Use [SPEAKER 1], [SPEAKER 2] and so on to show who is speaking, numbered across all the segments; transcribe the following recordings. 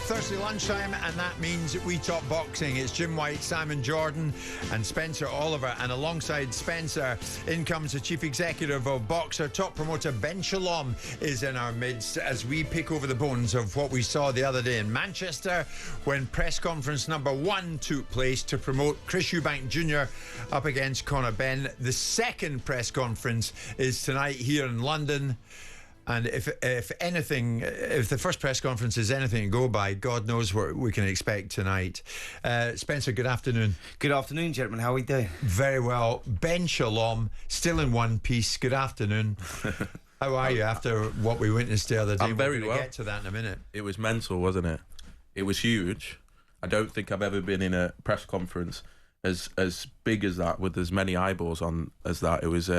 [SPEAKER 1] Thursday lunchtime, and that means we talk boxing. It's Jim White, Simon Jordan, and Spencer Oliver. And alongside Spencer, in comes the chief executive of Boxer, top promoter Ben Shalom is in our midst as we pick over the bones of what we saw the other day in Manchester when press conference number 1 took place to promote Chris Eubank Jr. up against Conor Benn. The second press conference is tonight here in London. And if the first press conference is anything to go by, God knows what we can expect tonight. Spencer, good afternoon.
[SPEAKER 2] Good afternoon, gentlemen. How are we doing?
[SPEAKER 1] Very well. Ben Shalom, still in one piece. Good afternoon. How are you after what we witnessed the other day?
[SPEAKER 3] I'm very well.
[SPEAKER 1] We'll get to that in a minute.
[SPEAKER 3] It was mental, wasn't it? It was huge. I don't think I've ever been in a press conference as big as that, with as many eyeballs on as that. It was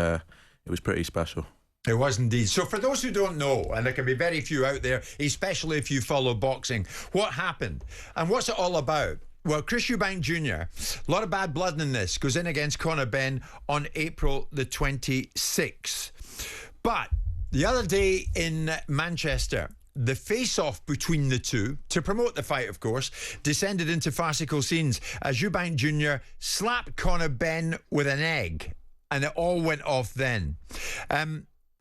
[SPEAKER 3] pretty special.
[SPEAKER 1] It was indeed. So for those who don't know, and there can be very few out there, especially if you follow boxing, what happened and what's it all about? Well, Chris Eubank Jr., a lot of bad blood in this, goes in against Conor Benn on April the 26th. But the other day in Manchester, the face-off between the two, to promote the fight, of course, descended into farcical scenes as Eubank Jr. slapped Conor Benn with an egg, and it all went off then.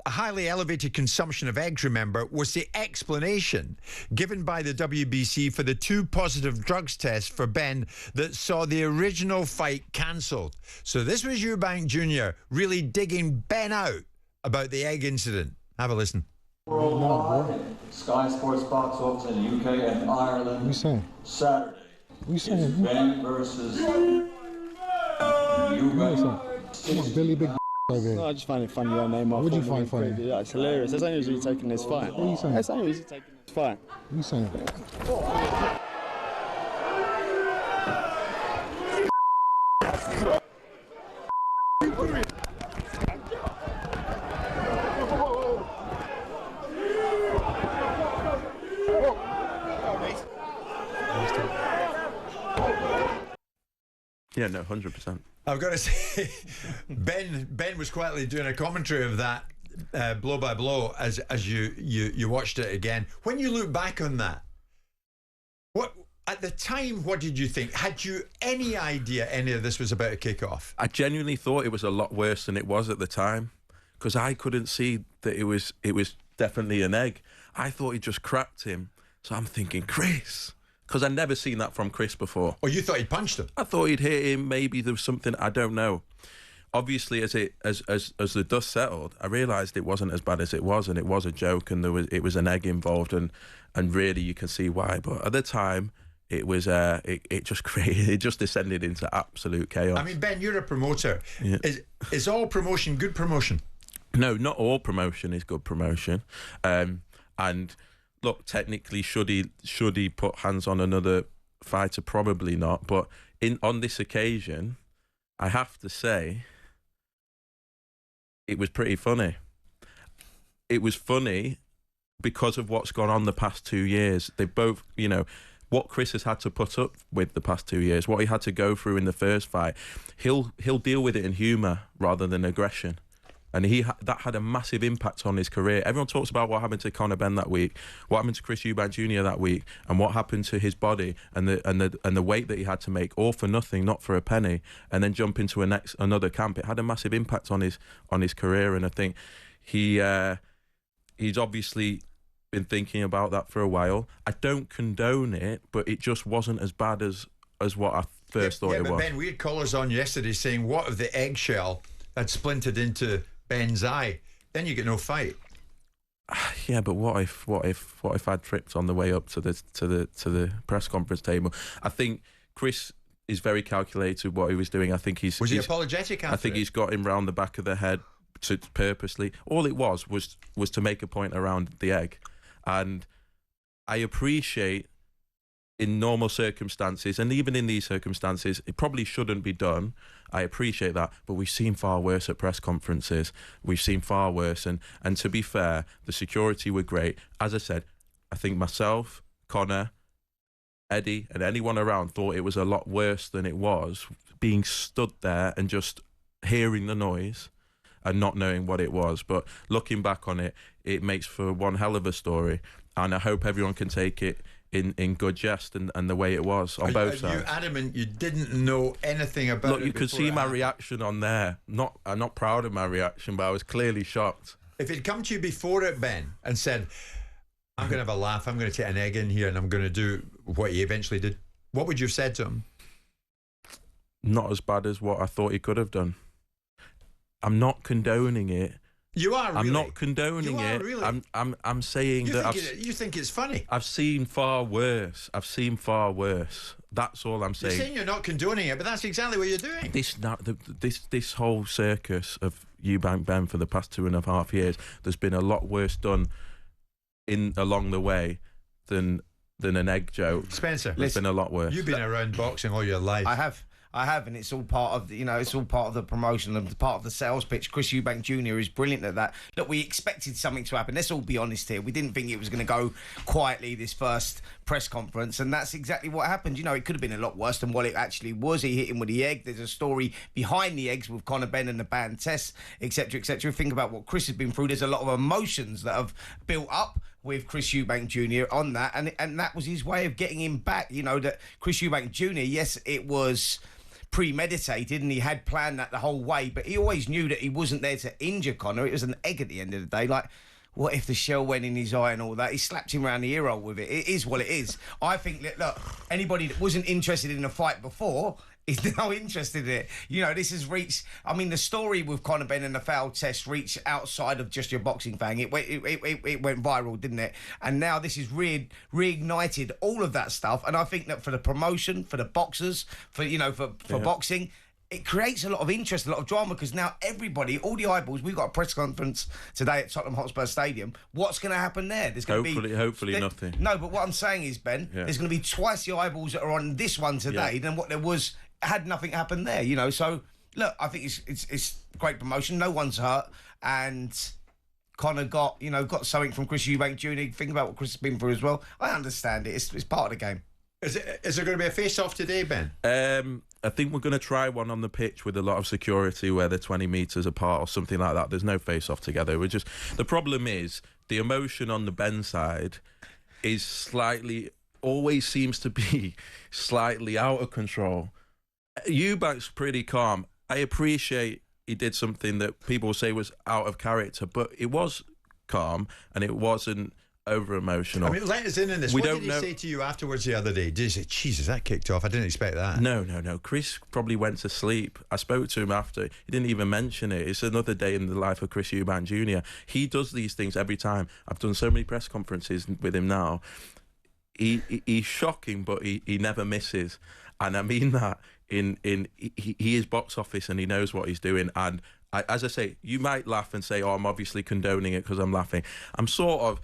[SPEAKER 1] A highly elevated consumption of eggs, remember, was the explanation given by the WBC for the 2 positive drugs tests for Benn that saw the original fight cancelled. So this was Eubank Jr. really digging Benn out about the egg incident. Have a listen.
[SPEAKER 4] Worldwide, Sky Sports Box Office in the UK and Ireland.
[SPEAKER 5] What you saying?
[SPEAKER 4] Saturday.
[SPEAKER 5] What you saying?
[SPEAKER 4] It's Benn versus Eubank.
[SPEAKER 5] Come on, Billy Big over here.
[SPEAKER 6] No, I just find it funny your name off.
[SPEAKER 5] What do you find funny?
[SPEAKER 6] Yeah, it's hilarious. That's only usually taking this fight.
[SPEAKER 5] What are you saying?
[SPEAKER 6] That's only usually taking this fight.
[SPEAKER 5] What are you saying?
[SPEAKER 3] Yeah, no, 100%.
[SPEAKER 1] I've got to say, Ben was quietly doing a commentary of that blow by blow as you watched it again. When you look back on that, what at the time, what did you think? Had you any idea any of this was about to kick off?
[SPEAKER 3] I genuinely thought it was a lot worse than it was at the time, because I couldn't see that it was definitely an egg. I thought he just cracked him. So I'm thinking, Chris, because I'd never seen that from Chris before.
[SPEAKER 1] Oh, you thought he punched him?
[SPEAKER 3] I thought he'd hit him. Maybe there was something, I don't know. Obviously, as the dust settled, I realised it wasn't as bad as it was, and it was a joke, and it was an egg involved, and really you can see why. But at the time, it was it just descended into absolute chaos.
[SPEAKER 1] I mean, Ben, you're a promoter.
[SPEAKER 3] Yeah.
[SPEAKER 1] Is all promotion good promotion?
[SPEAKER 3] No, not all promotion is good promotion. And look, technically, should he put hands on another fighter? Probably not. But on this occasion, I have to say, it was pretty funny. It was funny because of what's gone on the past 2 years. They both, what Chris has had to put up with the past 2 years, what he had to go through in the first fight, he'll deal with it in humour rather than aggression. And that had a massive impact on his career. Everyone talks about what happened to Conor Benn that week, what happened to Chris Eubank Jr. that week, and what happened to his body and the weight that he had to make, all for nothing, not for a penny, and then jump into another camp. It had a massive impact on his career, and I think he's obviously been thinking about that for a while. I don't condone it, but it just wasn't as bad as what I first thought it was.
[SPEAKER 1] But Ben, we had callers on yesterday saying, what if the eggshell had splintered into Ben's eye? Then you get no fight.
[SPEAKER 3] Yeah, but what if I tripped on the way up to the press conference table? I think Chris is very calculated what he was doing. I think was he
[SPEAKER 1] apologetic after
[SPEAKER 3] I think he's got him round the back of the head purposely. All it was to make a point around the egg, and I appreciate in normal circumstances, and even in these circumstances, it probably shouldn't be done. I appreciate that, but we've seen far worse at press conferences. We've seen far worse, and to be fair, the security were great. As I said, I think myself, Conor, Eddie, and anyone around thought it was a lot worse than it was, being stood there and just hearing the noise and not knowing what it was. But looking back on it, it makes for one hell of a story, and I hope everyone can take it in good jest and the way it was on both
[SPEAKER 1] Are you
[SPEAKER 3] sides.
[SPEAKER 1] adamant you didn't know anything about
[SPEAKER 3] Look,
[SPEAKER 1] it?
[SPEAKER 3] you could
[SPEAKER 1] before
[SPEAKER 3] see
[SPEAKER 1] it
[SPEAKER 3] my
[SPEAKER 1] happened?
[SPEAKER 3] reaction on there. I'm not proud of my reaction, but I was clearly shocked.
[SPEAKER 1] If he'd come to you before it, Ben, and said, I'm going to have a laugh, I'm going to take an egg in here and I'm going to do what he eventually did, what would you have said to him?
[SPEAKER 3] Not as bad as what I thought he could have done. I'm not condoning it.
[SPEAKER 1] You are really.
[SPEAKER 3] I'm not condoning
[SPEAKER 1] You are
[SPEAKER 3] it.
[SPEAKER 1] really.
[SPEAKER 3] I'm saying that
[SPEAKER 1] You think it's funny.
[SPEAKER 3] I've seen far worse. That's all I'm
[SPEAKER 1] You're
[SPEAKER 3] saying.
[SPEAKER 1] saying you're not condoning it, but that's exactly what you're doing.
[SPEAKER 3] This whole circus of Eubank Ben for the past 2.5 years, there's been a lot worse done along the way than an egg joke.
[SPEAKER 1] Spencer,
[SPEAKER 3] There's been a lot worse.
[SPEAKER 1] you've been around boxing all your life.
[SPEAKER 2] I have, and it's all part of it's all part of the promotion and part of the sales pitch. Chris Eubank Jr. is brilliant at that. Look, we expected something to happen. Let's all be honest here. We didn't think it was going to go quietly this first press conference, and that's exactly what happened. It could have been a lot worse than what it actually was. He hit him with the egg. There's a story behind the eggs with Conor Benn and the banned tests, etc., etc. Think about what Chris has been through. There's a lot of emotions that have built up with Chris Eubank Jr. on that, and that was his way of getting him back. That Chris Eubank Jr., yes, it was premeditated and he had planned that the whole way, but he always knew that he wasn't there to injure Conor. It was an egg at the end of the day. Like, what if the shell went in his eye and all that? He slapped him around the ear hole with it. It is what it is. I think that, look, anybody that wasn't interested in a fight before is now interested in it. This has reached... I mean, the story with Conor Benn and the foul test reached outside of just your boxing fan. It went viral, didn't it? And now this has reignited all of that stuff. And I think that for the promotion, for the boxers, for boxing, it creates a lot of interest, a lot of drama, because now everybody, all the eyeballs, we've got a press conference today at Tottenham Hotspur Stadium. What's going to happen there? There's going to be...
[SPEAKER 3] Hopefully nothing.
[SPEAKER 2] No, but what I'm saying is, Ben, there's going to be twice the eyeballs that are on this one today than what there was had nothing happened there, So, look, I think it's great promotion. No one's hurt. And Conor got something from Chris Eubank Jr. Think about what Chris has been through as well. I understand it. It's part of the game.
[SPEAKER 1] Is there going to be a face-off today, Ben?
[SPEAKER 3] I think we're going to try one on the pitch with a lot of security where they're 20 metres apart or something like that. There's no face-off together. The problem is the emotion on the Ben side is always seems to be slightly out of control. Eubank's pretty calm. I appreciate he did something that people say was out of character, but it was calm and it wasn't over-emotional.
[SPEAKER 1] I mean, let us in this. What did he say to you afterwards the other day? Did he say, Jesus, that kicked off? I didn't expect that.
[SPEAKER 3] No. Chris probably went to sleep. I spoke to him after. He didn't even mention it. It's another day in the life of Chris Eubank Jr. He does these things every time. I've done so many press conferences with him now. He's shocking, but he never misses. And I mean that he is box office and he knows what he's doing. And as I say, you might laugh and say, I'm obviously condoning it because I'm laughing. I'm sort of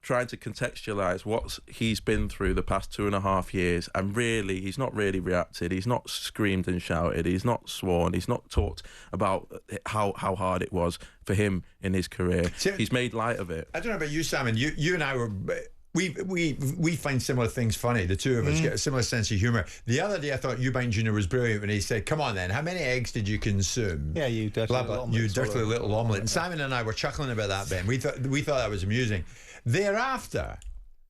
[SPEAKER 3] trying to contextualise what he's been through the past 2.5 years, and really, he's not really reacted. He's not screamed and shouted. He's not sworn. He's not talked about how hard it was for him in his career. He's made light of it.
[SPEAKER 1] I don't know about you, Sam, and you and I were... We find similar things funny. The two of us get a similar sense of humour. The other day I thought Eubank Jr. was brilliant when he said, come on then, how many eggs did you consume?
[SPEAKER 5] Yeah, you dirty little omelette.
[SPEAKER 1] You dirty little omelette. And Simon and I were chuckling about that, Ben. We thought that was amusing. Thereafter,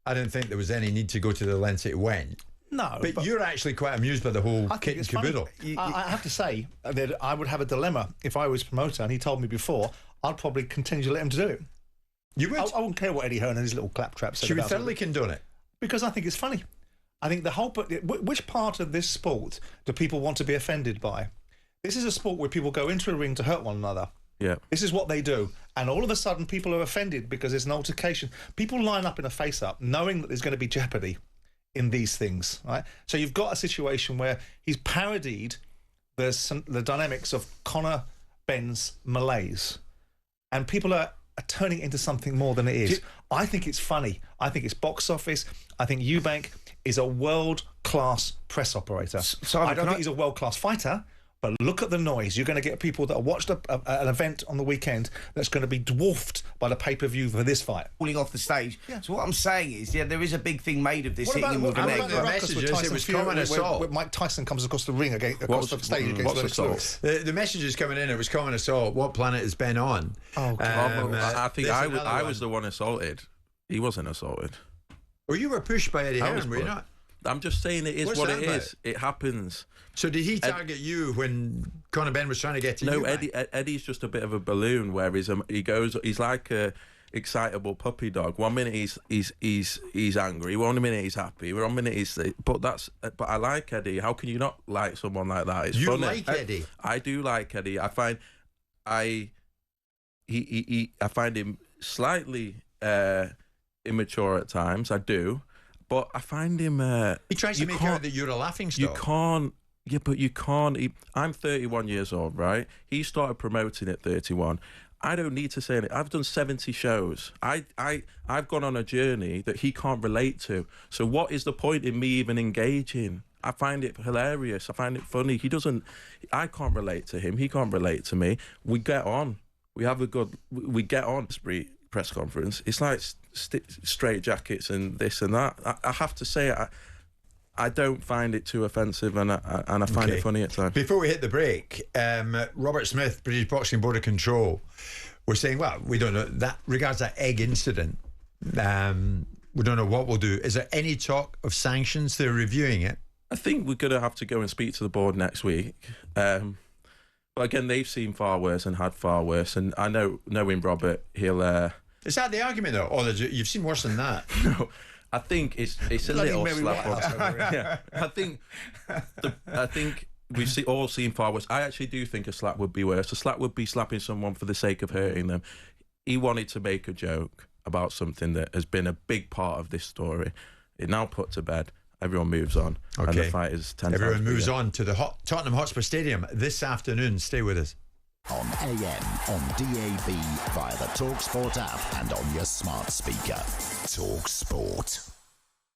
[SPEAKER 1] I didn't think there was any need to go to the lengths it went.
[SPEAKER 5] No.
[SPEAKER 1] But you're actually quite amused by the whole kit and caboodle.
[SPEAKER 5] I have to say that I would have a dilemma if I was promoter and he told me before, I'd probably continue to let him to do it.
[SPEAKER 1] You would?
[SPEAKER 5] I wouldn't care what Eddie Hearn and his little claptrap said.
[SPEAKER 1] Should we thoroughly condone it?
[SPEAKER 5] Because I think it's funny. I think the whole... Which part of this sport do people want to be offended by? This is a sport where people go into a ring to hurt one another.
[SPEAKER 3] Yeah.
[SPEAKER 5] This is what they do. And all of a sudden, people are offended because there's an altercation. People line up in a face-up knowing that there's going to be jeopardy in these things, right? So you've got a situation where he's parodied the dynamics of Conor Benn's malaise. And people are turning it into something more than it is. I think it's funny. I think it's box office. I think Eubank is a world-class press operator. So I don't think he's a world-class fighter, but look at the noise. You're going to get people that watched an event on the weekend that's going to be dwarfed by the pay-per-view for this fight.
[SPEAKER 2] Falling off the stage. Yeah. So what I'm saying is, there is a big thing made of this hitting him with
[SPEAKER 1] what
[SPEAKER 2] an egg.
[SPEAKER 1] about the messages? It was common assault.
[SPEAKER 5] Where Mike Tyson comes across the ring across the stage against Lennox Lewis.
[SPEAKER 1] The messages coming in, it was common assault. What planet is Ben on?
[SPEAKER 5] Oh, God.
[SPEAKER 3] I think I was the one assaulted. He wasn't assaulted.
[SPEAKER 1] Or you were pushed by Eddie
[SPEAKER 3] I was
[SPEAKER 1] Hearn, were you
[SPEAKER 3] pushed.
[SPEAKER 1] not?
[SPEAKER 3] I'm just saying it is
[SPEAKER 1] What's
[SPEAKER 3] what
[SPEAKER 1] that
[SPEAKER 3] it
[SPEAKER 1] about?
[SPEAKER 3] is. It happens.
[SPEAKER 1] So did he target you when Conor Benn was trying to get to you?
[SPEAKER 3] No, Eddie's just a bit of a balloon where he's like a excitable puppy dog. 1 minute he's angry, 1 minute he's happy, 1 minute he's. But I like Eddie. How can you not like someone like that? It's
[SPEAKER 1] You
[SPEAKER 3] funny.
[SPEAKER 1] like Eddie?
[SPEAKER 3] I do like Eddie. I find I find him slightly immature at times. I do, but I find him.
[SPEAKER 1] He tries to make out that you're a laughing stock.
[SPEAKER 3] You can't. Yeah, but you can't. I'm 31 years old, right? He started promoting at 31. I don't need to say anything. I've done 70 shows. I've gone on a journey that he can't relate to. So what is the point in me even engaging? I find it hilarious. I find it funny. I can't relate to him. He can't relate to me. We get on. We get on. Press conference. It's like straight jackets and this and that. I have to say, I don't find it too offensive, and I find it funny at times.
[SPEAKER 1] Before we hit the break, Robert Smith, British Boxing Board of Control, was saying, well, we don't know that regards that egg incident. We don't know what we'll do. Is there any talk of sanctions? They're reviewing it.
[SPEAKER 3] I think we're going to have to go and speak to the board next week. But again, they've seen far worse and had far worse. And I knowing Robert, he'll...
[SPEAKER 1] Is that the argument, though? Or you've seen worse than that?
[SPEAKER 3] No, I think it's a little slap on. Yeah, I think we've all seen far worse. I actually do think a slap would be worse. A slap would be slapping someone for the sake of hurting them. He wanted to make a joke about something that has been a big part of this story. It now put to bed. Everyone moves on.
[SPEAKER 1] Okay.
[SPEAKER 3] And the fight is 10
[SPEAKER 1] Everyone
[SPEAKER 3] times
[SPEAKER 1] moves
[SPEAKER 3] bigger.
[SPEAKER 1] on to the Tottenham Hotspur Stadium this afternoon. Stay with us.
[SPEAKER 7] On AM, on DAB, via the talkSPORT app and on your smart speaker. talkSPORT.